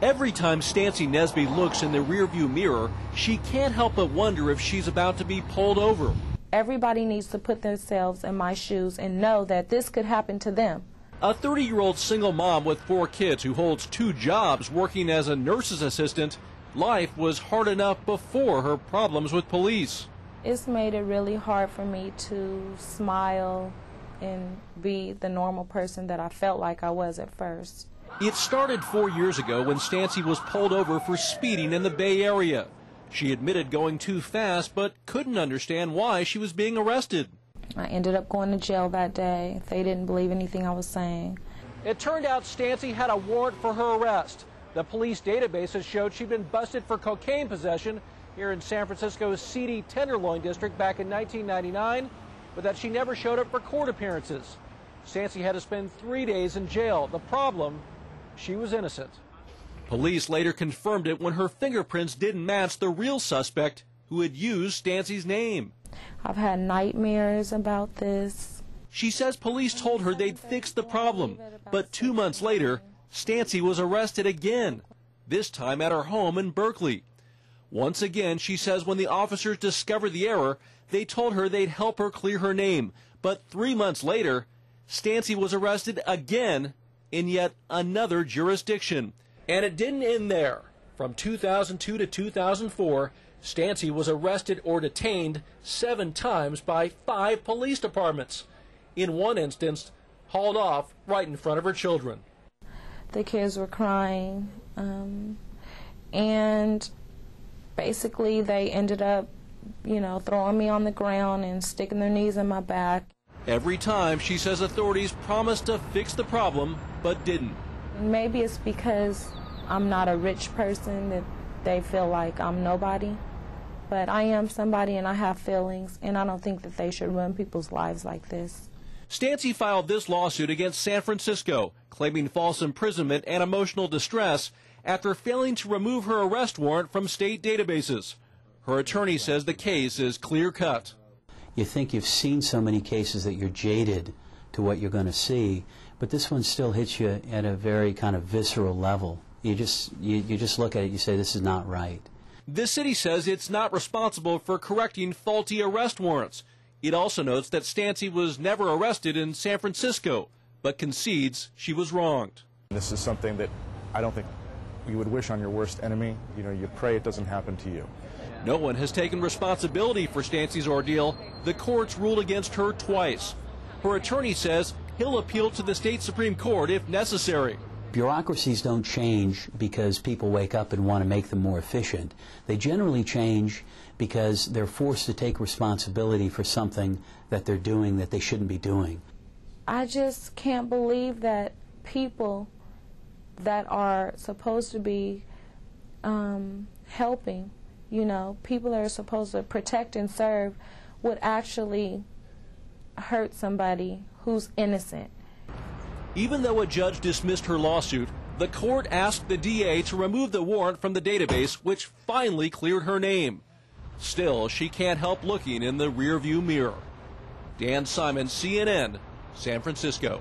Every time Stancy Nesby looks in the rearview mirror, she can't help but wonder if she's about to be pulled over. Everybody needs to put themselves in my shoes and know that this could happen to them. A 30-year-old single mom with 4 kids who holds 2 jobs working as a nurse's assistant, life was hard enough before her problems with police. It's made it really hard for me to smile and be the normal person that I felt like I was at first. It started 4 years ago when Stancy was pulled over for speeding in the Bay Area. She admitted going too fast, but couldn't understand why she was being arrested. I ended up going to jail that day. They didn't believe anything I was saying. It turned out Stancy had a warrant for her arrest. The police databases showed she'd been busted for cocaine possession here in San Francisco's seedy Tenderloin district back in 1999, but that she never showed up for court appearances. Stancy had to spend 3 days in jail. The problem, she was innocent. Police later confirmed it when her fingerprints didn't match the real suspect who had used Stancy's name. I've had nightmares about this. She says police told her they'd fix the problem, but 2 months later, Stancy was arrested again, this time at her home in Berkeley. Once again, she says when the officers discovered the error, they told her they'd help her clear her name. But 3 months later, Stancy was arrested again in yet another jurisdiction. And it didn't end there. From 2002 to 2004, Stancy was arrested or detained 7 times by 5 police departments. In one instance, hauled off right in front of her children. The kids were crying, and basically they ended up, throwing me on the ground and sticking their knees in my back. Every time, she says authorities promised to fix the problem, but didn't. Maybe it's because I'm not a rich person that they feel like I'm nobody. But I am somebody and I have feelings, and I don't think that they should ruin people's lives like this. Stancy filed this lawsuit against San Francisco, claiming false imprisonment and emotional distress after failing to remove her arrest warrant from state databases. Her attorney says the case is clear-cut. You think you've seen so many cases that you're jaded to what you're going to see, but this one still hits you at a very kind of visceral level. You just look at it, you say, this is not right. The city says it's not responsible for correcting faulty arrest warrants. It also notes that Stancy was never arrested in San Francisco, but concedes she was wronged. This is something that I don't think you would wish on your worst enemy. You pray it doesn't happen to you. No one has taken responsibility for Stancy's ordeal. The courts ruled against her twice. Her attorney says he'll appeal to the state Supreme Court if necessary. Bureaucracies don't change because people wake up and want to make them more efficient. They generally change because they're forced to take responsibility for something that they're doing that they shouldn't be doing. I just can't believe that people that are supposed to be helping, people that are supposed to protect and serve, would actually hurt somebody who's innocent. Even though a judge dismissed her lawsuit, the court asked the DA to remove the warrant from the database, which finally cleared her name. Still, she can't help looking in the rearview mirror. Dan Simon, CNN, San Francisco.